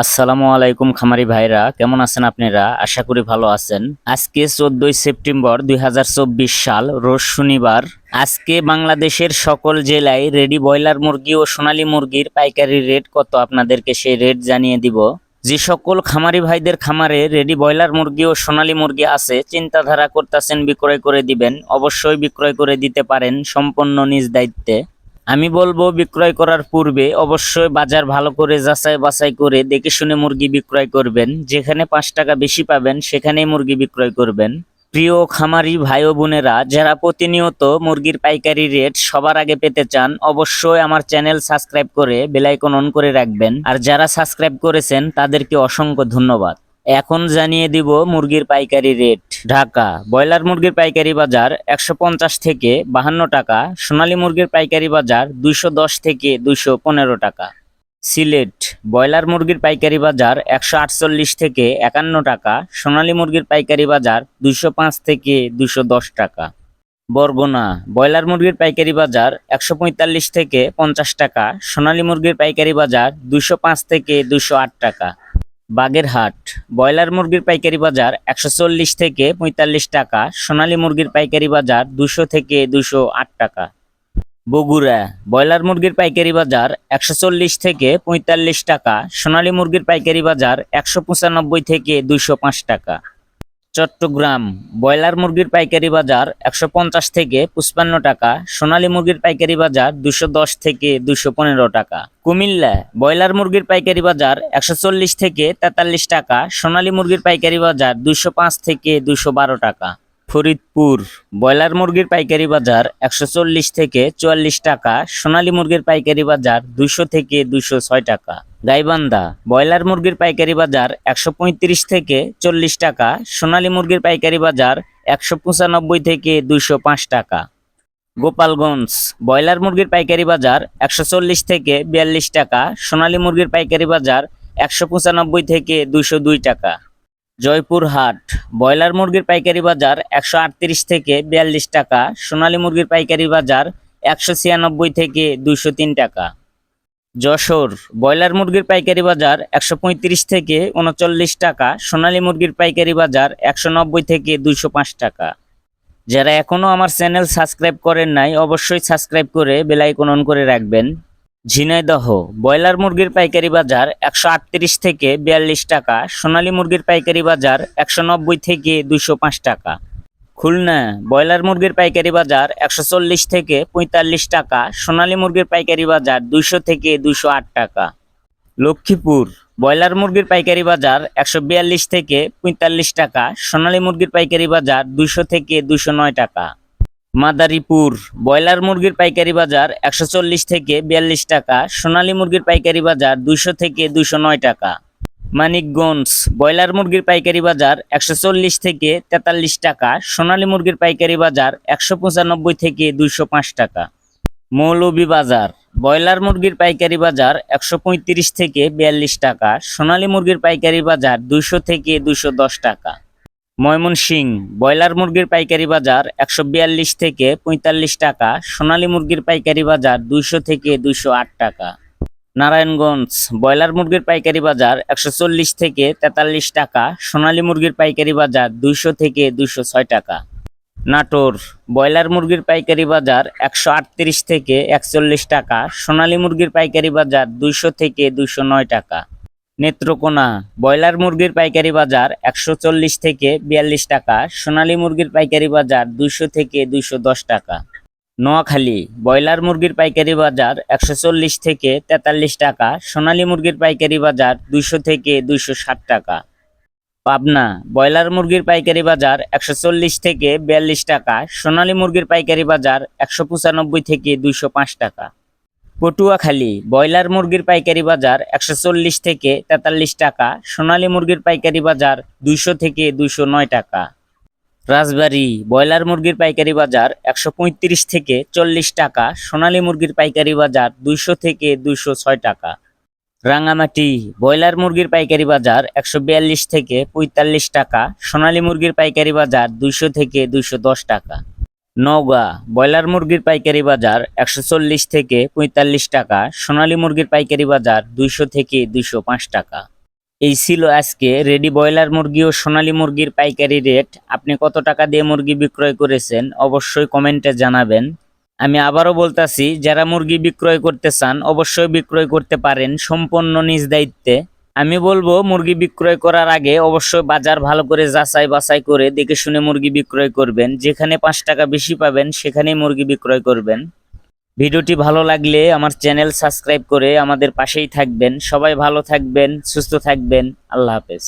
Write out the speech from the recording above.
আসসালামু আলাইকুম খামারি ভাইরা, কেমন আছেন আপনারা? আশা করি ভালো আছেন। আজকে 14 সেপ্টেম্বর 2024 সাল, রোজ শনিবার। আজকে বাংলাদেশের সকল জেলায় রেডি ব্রয়লার মুরগি ও সোনালী মুরগির পাইকারি রেট কত আপনাদেরকে সেই রেট জানিয়ে দিব। যে সকল খামারি ভাইদের খামারে রেডি ব্রয়লার মুরগি ও সোনালী মুরগি আছে, চিন্তাধারা করতেছেন বিক্রয় করে দিবেন, অবশ্যই বিক্রয় করে দিতে পারেন সম্পূর্ণ নিজ দায়িত্বে। আমি বলবো বিক্রয় করার পূর্বে অবশ্যই বাজার ভালো করে যাচাই বাছাই করে দেখে শুনে মুরগি বিক্রয় করবেন। যেখানে 5 টাকা বেশি পাবেন সেখানেই মুরগি বিক্রয় করবেন। প্রিয় খামারি ভাই ও বোনেরা, যারা প্রতিনিয়ত মুরগির পাইকারি রেট সবার আগে পেতে চান, অবশ্যই আমার চ্যানেল সাবস্ক্রাইব করে বেল আইকন অন করে রাখবেন। আর যারা সাবস্ক্রাইব করেছেন তাদেরকে অসংখ্য ধন্যবাদ। এখন জানিয়ে দিব মুরগির পাইকারি রেট। ঢাকা ব্রয়লার মুরগির পাইকারি বাজার 150 থেকে 52 টাকা, সোনালী মুরগির পাইকারি বাজার 210 থেকে 215 টাকা। সিলেট ব্রয়লার মুরগির পাইকারি বাজার 148 থেকে 51 টাকা, সোনালী মুরগির পাইকারি বাজার 205 থেকে 210 টাকা। বরগুনা ব্রয়লার মুরগির পাইকারি বাজার 145 থেকে 50 টাকা, সোনালী মুরগির পাইকারি বাজার 205 থেকে 208 টাকা। বাগেরহাট ব্রয়লার মুরগির পাইকারি বাজার 140 থেকে 45 টাকা, সোনালী মুরগির পাইকারি বাজার 200 থেকে 208 টাকা। বগুড়া ব্রয়লার মুরগির পাইকারি বাজার 140 থেকে 45 টাকা, সোনালী মুরগির পাইকারি বাজার 195 থেকে 205 টাকা। চট্টগ্রাম ব্রয়লার মুরগির পাইকারি বাজার 150 থেকে 55 টাকা, সোনালী মুরগির পাইকারি বাজার 210 থেকে 215 টাকা। কুমিল্লা ব্রয়লার মুরগির পাইকারি বাজার 140 থেকে 43 টাকা, সোনালী মুরগির পাইকারি বাজার 205 থেকে 212 টাকা। ফরিদপুর ব্রয়লার মুরগির পাইকারি বাজার 140 থেকে 44 টাকা, সোনালী মুরগির পাইকারি বাজার 200 থেকে 206 টাকা। গাইবান্ধা ব্রয়লার মুরগির পাইকারি বাজার 135 থেকে 40 টাকা, সোনালী মুরগির পাইকারি বাজার 195 থেকে 205 টাকা। গোপালগঞ্জ ব্রয়লার মুরগির পাইকারি বাজার 140 থেকে 42 টাকা, সোনালী মুরগির পাইকারি বাজার 195 থেকে 202 টাকা। জয়পুরহাট ব্রয়লার মুরগির পাইকারি বাজার 138 থেকে 42 টাকা, সোনালী মুরগির পাইকারি বাজার 196 থেকে 203 টাকা। যশোর ব্রয়লার মুরগির পাইকারি বাজার 135 থেকে 39 টাকা, সোনালী মুরগির পাইকারি বাজার 190 থেকে 205 টাকা। যারা এখনো আমার চ্যানেল সাবস্ক্রাইব করেন নাই, অবশ্যই সাবস্ক্রাইব করে বেল আইকন অন করে রাখবেন। ঝিনাইদহ ব্রয়লার মুরগির পাইকারি বাজার 138 থেকে 42 টাকা, সোনালী মুরগির পাইকারি বাজার 190 থেকে 205 টাকা। খুলনা ব্রয়লার মুরগির পাইকারি বাজার 140 থেকে 45 টাকা, সোনালী মুরগির পাইকারি বাজার 200 থেকে 208 টাকা। লক্ষ্মীপুর ব্রয়লার মুরগির পাইকারি বাজার 142 থেকে 45 টাকা, সোনালী মুরগির পাইকারি বাজার 200 থেকে 209 টাকা। মাদারীপুর ব্রয়লার মুরগির পাইকারি বাজার 140 থেকে 42 টাকা, সোনালী মুরগির পাইকারি বাজার 200 থেকে 209 টাকা। মানিকগঞ্জ ব্রয়লার মুরগির পাইকারি বাজার 140 থেকে 43 টাকা, সোনালী মুরগির পাইকারি বাজার 195 থেকে 205 টাকা। মৌলভীবাজার ব্রয়লার মুরগির পাইকারি বাজার 135 থেকে 42 টাকা, সোনালী মুরগির পাইকারি বাজার 200 থেকে 210 টাকা। ময়মনসিংহ ব্রয়লার মুরগির পাইকারি বাজার 142 থেকে 45 টাকা, সোনালী মুরগির পাইকারি বাজার 200 থেকে 208 টাকা। নারায়ণগঞ্জ ব্রয়লার মুরগির পাইকারি বাজার 140 থেকে 43 টাকা, সোনালী মুরগির পাইকারি বাজার 200 থেকে 206 টাকা। নাটোর ব্রয়লার মুরগির পাইকারি বাজার 138 থেকে 41 টাকা, সোনালী মুরগির পাইকারি বাজার 200 থেকে 209 টাকা। নেত্রকোনা ব্রয়লার মুরগির পাইকারি বাজার 140 থেকে 42 টাকা, সোনালী মুরগির পাইকারি বাজার 200 থেকে 210 টাকা। নোয়াখালী ব্রয়লার মুরগির পাইকারি বাজার 140 থেকে 43 টাকা, সোনালী মুরগির পাইকারি বাজার 200 থেকে 260 টাকা। পাবনা ব্রয়লার মুরগির পাইকারি বাজার 140 থেকে 42 টাকা, সোনালী মুরগির পাইকারি বাজার 195 থেকে 205 টাকা। পটুয়াখালী ব্রয়লার মুরগির পাইকারি বাজার 140 থেকে 43 টাকা, সোনালী মুরগির পাইকারি বাজার 200 থেকে 209 টাকা। রাজবাড়ী ব্রয়লার মুরগির পাইকারি বাজার 135 থেকে 40 টাকা, সোনালী মুরগির পাইকারি বাজার 200 থেকে 206 টাকা। রাঙামাটি ব্রয়লার মুরগির পাইকারি বাজার 142 থেকে 45 টাকা, সোনালী মুরগির পাইকারি বাজার 200 থেকে 210 টাকা। নওগাঁ ব্রয়লার মুরগির পাইকারি বাজার 140 থেকে 45 টাকা, সোনালী মুরগির পাইকারি বাজার 200 থেকে 205 টাকা। এই ছিল আজকে রেডি ব্রয়লার মুরগি ও সোনালী মুরগির পাইকারি রেট। আপনি কত টাকা দিয়ে মুরগি বিক্রয় করেছেন অবশ্যই কমেন্টে জানাবেন। আমি আবারও বলতাছি, যারা মুরগি বিক্রয় করতে চান অবশ্যই বিক্রয় করতে পারেন সম্পূর্ণ নিজ দায়িত্বে। আমি বলবো মুরগি বিক্রয় করার আগে অবশ্যই বাজার ভালো করে যাচাই বাছাই করে দেখে শুনে মুরগি বিক্রয় করবেন। যেখানে 5 টাকা বেশি পাবেন সেখানেই মুরগি বিক্রয় করবেন। ভিডিওটি ভালো লাগলে আমার চ্যানেল সাবস্ক্রাইব করে আমাদের পাশেই থাকবেন। সবাই ভালো থাকবেন, সুস্থ থাকবেন। আল্লাহ হাফেজ।